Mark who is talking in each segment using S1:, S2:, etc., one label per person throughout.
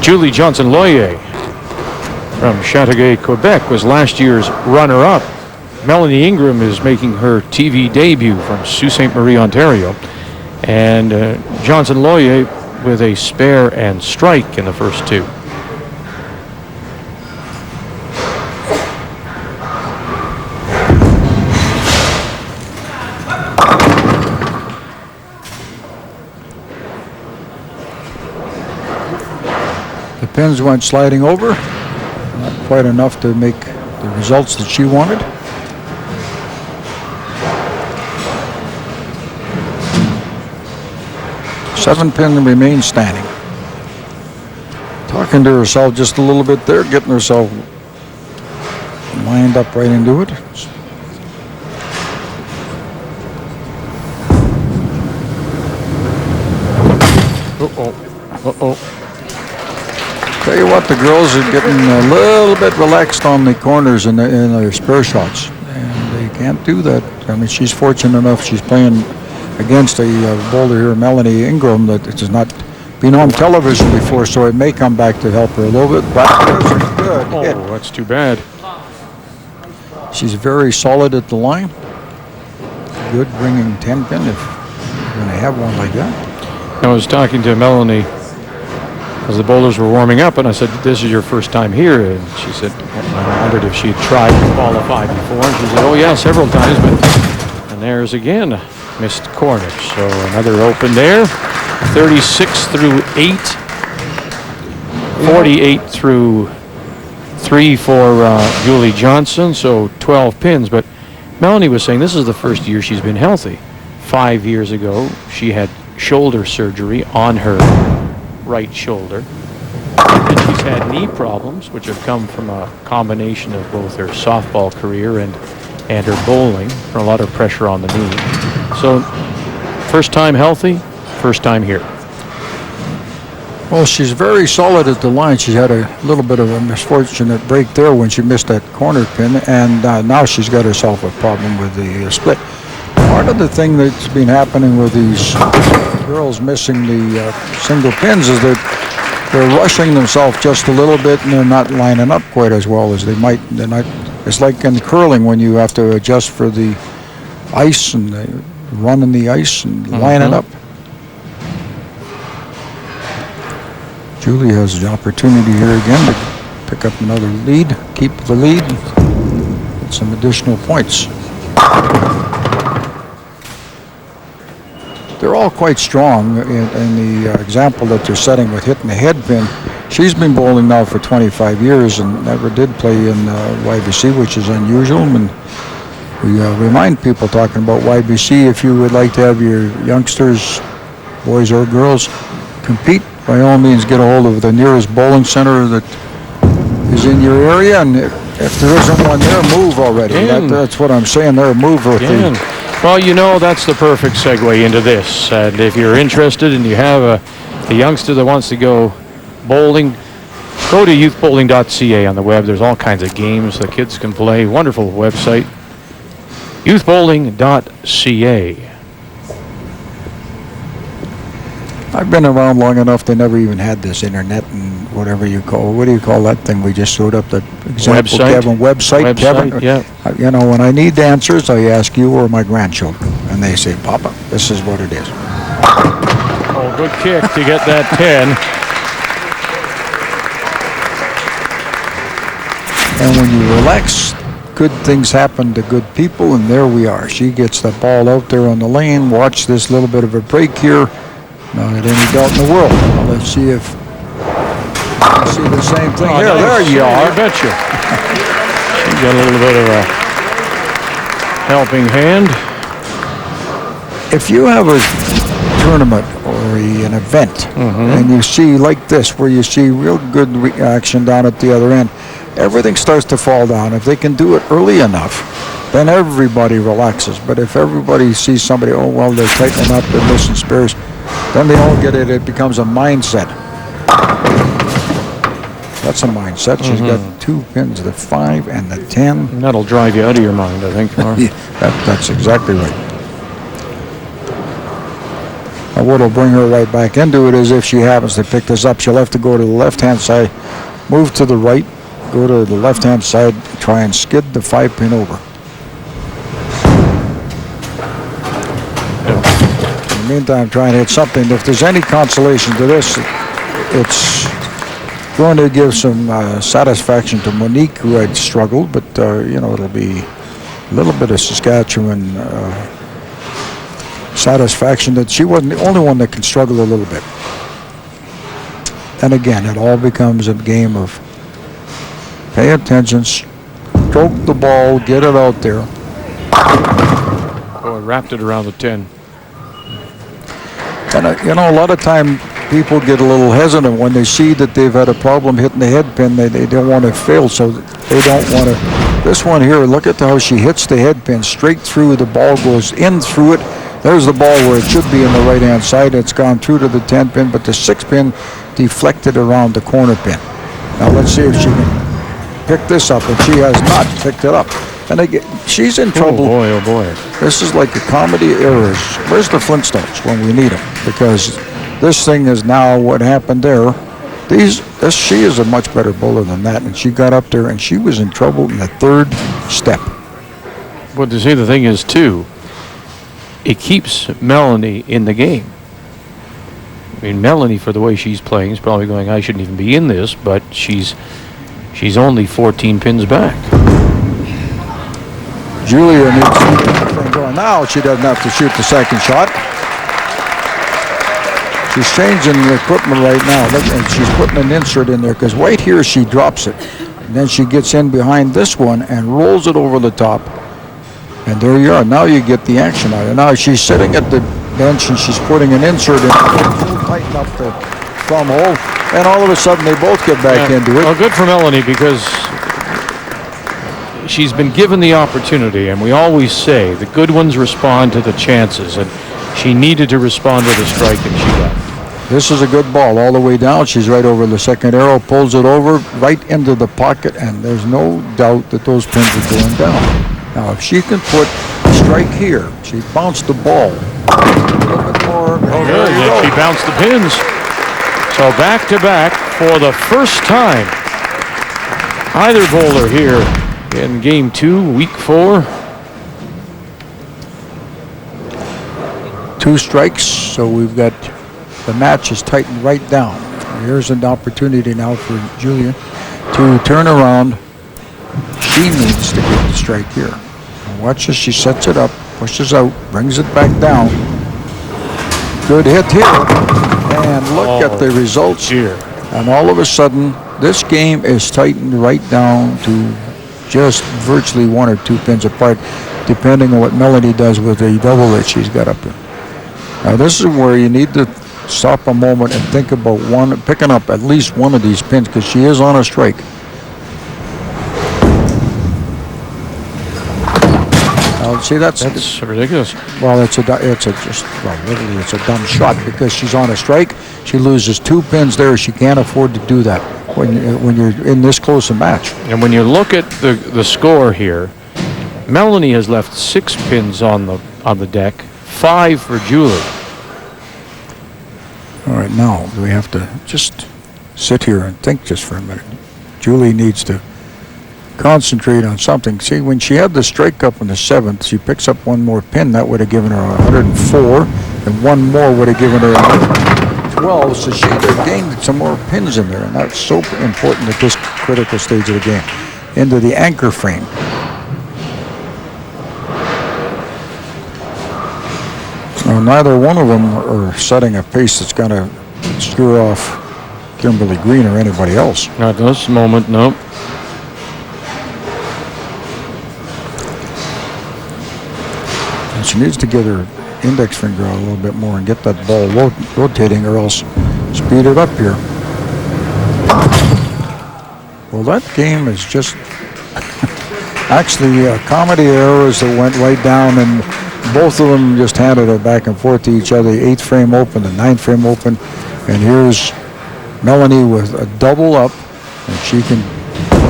S1: Julie Johnson-Loyer from Chateauguay, Quebec, was last year's runner-up. Melanie Ingram is making her TV debut from Sault Ste. Marie, Ontario. And Johnson-Loyer with a spare and strike in the first two.
S2: The pins went sliding over. Not quite enough to make the results that she wanted. Seven pin remains standing. Talking to herself just a little bit there, getting herself lined up right into it. Tell you what, the girls are getting a little bit relaxed on the corners in their spare shots, and they can't do that. I mean, she's fortunate enough she's playing against a bowler here, Melanie Ingram, that has not been on television before, so it may come back to help her a little bit. But good hit.
S1: Oh, that's too bad.
S2: She's very solid at the line. Good bringing 10 pin if you're going to have one like that.
S1: I was talking to Melanie as the bowlers were warming up, and I said, "This is your first time here?" And she said, I wondered if she had tried to qualify before. And she said, "Oh yeah, several times." But and there's again missed corner. So another open there. 36 through 8. 48 through 3 for Julie Johnson. So 12 pins. But Melanie was saying this is the first year she's been healthy. 5 years ago, she had shoulder surgery on her right shoulder. And she's had knee problems, which have come from a combination of both her softball career and her bowling, for a lot of pressure on the knee. So, first time healthy, first time here.
S2: Well, she's very solid at the line. She had a little bit of a misfortunate break there when she missed that corner pin, and now she's got herself a problem with the split. Part of the thing that's been happening with these girls missing the single pins is that they're rushing themselves just a little bit, and they're not lining up quite as well as they might. They're not. It's like in curling when you have to adjust for the ice and running the ice and lining up. Julie has the opportunity here again to pick up another lead, keep the lead, get some additional points. They're all quite strong in the example that they're setting with hitting the head pin. She's been bowling now for 25 years and never did play in YBC, which is unusual. And we remind people talking about YBC, if you would like to have your youngsters, boys or girls, compete, by all means get a hold of the nearest bowling center that is in your area. And if there isn't one there, move already. That's what I'm saying. They're a move with the...
S1: Well, you know, that's the perfect segue into this. And if you're interested and you have a youngster that wants to go bowling, go to youthbowling.ca on the web. There's all kinds of games the kids can play. Wonderful website. youthbowling.ca.
S2: I've been around long enough. They never even had this internet and whatever you call. What do you call that thing? We just showed up that example, Kevin. Website, Kevin.
S1: Yeah.
S2: You know, when I need answers, I ask you or my grandchildren, and they say, "Papa, this is what it is."
S1: Oh, good kick to get that 10.
S2: And when you relax, good things happen to good people, and there we are. She gets the ball out there on the lane. Watch this little bit of a break here. Not at any doubt in the world. Well, let's see if you see the same thing.
S1: Oh,
S2: here,
S1: nice.
S2: There you are.
S1: I bet you. She got a little bit of a helping hand.
S2: If you have a tournament or an event, and you see like this, where you see real good reaction down at the other end, everything starts to fall down. If they can do it early enough, then everybody relaxes. But if everybody sees somebody, oh, well, they're tightening up, they're missing spares, then they all get it. It becomes a mindset. That's a mindset. She's got 2 pins, the 5 and the 10.
S1: And that'll drive you out of your mind, I think.
S2: Yeah, that's exactly right. And what'll bring her right back into it is if she happens to pick this up, she'll have to go to the left-hand side, move to the right, go to the left-hand side, try and skid the 5-pin over. In the meantime, try and hit something. If there's any consolation to this, it's going to give some satisfaction to Monique, who had struggled, but you know, it'll be a little bit of Saskatchewan satisfaction that she wasn't the only one that can struggle a little bit. And again, it all becomes a game of pay attention, stroke the ball, get it out there.
S1: Oh, I wrapped it around the 10.
S2: And you know, a lot of time people get a little hesitant when they see that they've had a problem hitting the head pin. They don't want to fail, so they don't want to. This one here, look at how she hits the head pin straight through. The ball goes in through it. There's the ball where it should be in the right-hand side. It's gone through to the 10 pin, but the 6 pin deflected around the corner pin. Now let's see if she can pick this up, and she has not picked it up. And again, she's in trouble.
S1: Oh boy, oh boy.
S2: This is like a comedy errors. Where's the Flintstones when we need them? Because this thing is now what happened there. She is a much better bowler than that, and she got up there and she was in trouble in the 3rd step.
S1: But to see, the thing is too, it keeps Melanie in the game. I mean, Melanie, for the way she's playing, is probably going, I shouldn't even be in this, but she's only 14 pins back.
S2: Julia needs to get the thing going. Now she doesn't have to shoot the second shot. She's changing the equipment right now. Look, and she's putting an insert in there because right here she drops it. And then she gets in behind this one and rolls it over the top. And there you are. Now you get the action out of it. Now she's sitting at the bench and she's putting an insert in. Tighten up the thumb hole. And all of a sudden they both get back into it.
S1: Well, good for Melanie because she's been given the opportunity, and we always say the good ones respond to the chances, and she needed to respond to the strike, and she got it.
S2: This is a good ball all the way down. She's right over the second arrow, pulls it over right into the pocket, and there's no doubt that those pins are going down. Now, if she can put a strike here, she bounced the ball a little bit more.
S1: Oh, there you go. She bounced the pins. So back to back for the first time. Either bowler here in game 2, week 4.
S2: 2 strikes, so we've got the match is tightened right down. Here's an opportunity now for Julia to turn around. She needs to get the strike here. Watch as she sets it up, pushes out, brings it back down. Good hit here, and look at the results
S1: here.
S2: And all of a sudden, this game is tightened right down to just virtually 1 or 2 pins apart, depending on what Melanie does with the double that she's got up there. Now this is where you need to stop a moment and think about picking up at least one of these pins, because she is on a strike. Now see, that's
S1: ridiculous.
S2: Well, literally it's a dumb shot because she's on a strike. She loses 2 pins there. She can't afford to do that when you're in this close a match.
S1: And when you look at the score here, Melanie has left 6 pins on the deck, 5 for Julie.
S2: All right, now we have to just sit here and think just for a minute. Julie needs to concentrate on something. See, when she had the strike up in the 7th, she picks up 1 more pin. That would have given her 104, and 1 more would have given her 112. So she would have gained some more pins in there, and that's so important at this critical stage of the game. Into the anchor frame. Now, neither one of them are setting a pace that's going to screw off Kimberly Green or anybody else.
S1: Not this moment, no.
S2: And she needs to get her index finger out a little bit more and get that ball rotating, or else speed it up here. Well, that game is just actually comedy errors that went right down, and both of them just handed it back and forth to each other. The 8th frame open, the 9th frame open, and here's Melanie with a double up, and she can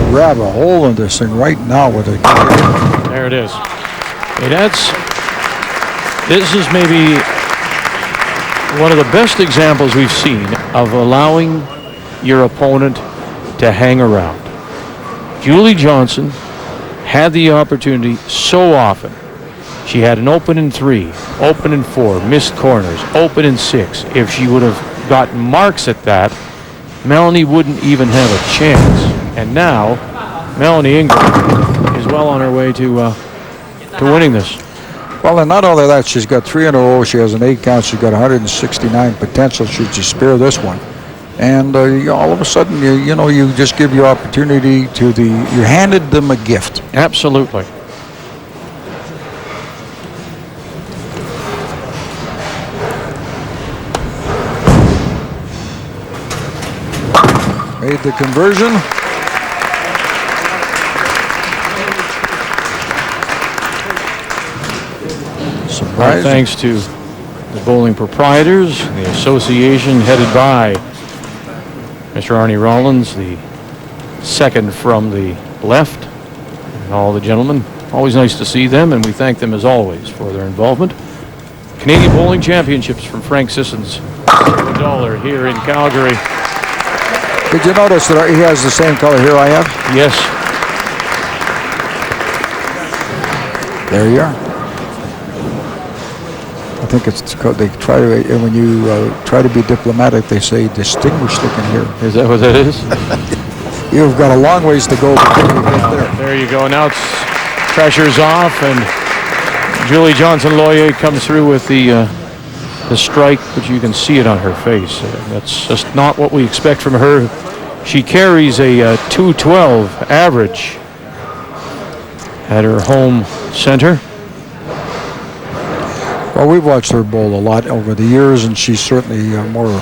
S2: grab a hole in this thing right now with a.
S1: There it is. Hey, this is maybe one of the best examples we've seen of allowing your opponent to hang around. Julie Johnson had the opportunity so often. She had an open in 3, open in 4, missed corners, open in 6. If she would have gotten marks at that, Melanie wouldn't even have a chance. And now, Melanie Ingram is well on her way to winning this.
S2: Well, and not only that, she's got 3 in a row. She has an 8 count. She's got 169 potential should she spare this one. And all of a sudden, you just give your opportunity to you handed them a gift.
S1: Absolutely.
S2: Made the conversion. Surprise.
S1: Thanks to the bowling proprietors, the association headed by Mr. Arnie Rollins, the second from the left, and all the gentlemen. Always nice to see them, and we thank them as always for their involvement. Canadian Bowling Championships from Frank Sisson's $1 here in Calgary.
S2: Did you notice that he has the same color here I have?
S1: Yes.
S2: There you are. I think it's they try to, when you try to be diplomatic, they say distinguished looking here.
S1: Is that what that is?
S2: You've got a long ways to go before you get there.
S1: There you go. Now pressure's off, and Julie Johnson-Loyer comes through with the strike, but you can see it on her face. That's just not what we expect from her. She carries a 212 average at her home center.
S2: Well, we've watched her bowl a lot over the years, and she's certainly more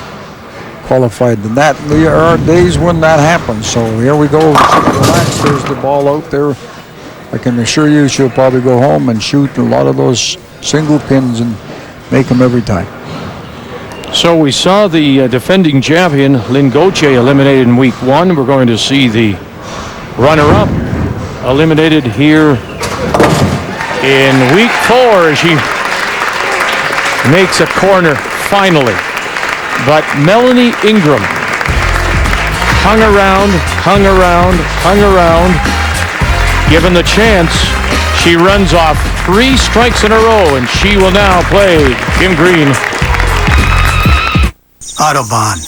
S2: qualified than that. There are days when that happens. So here we go. Relax. There's the ball out there. I can assure you she'll probably go home and shoot a lot of those single pins and make them every time.
S1: So we saw the defending champion, Lynn Gauthier, eliminated in week 1. We're going to see the runner-up eliminated here in week 4 as she makes a corner finally. But Melanie Ingram hung around. Given the chance, she runs off 3 strikes in a row, and she will now play Kim Green.
S3: Autobahn.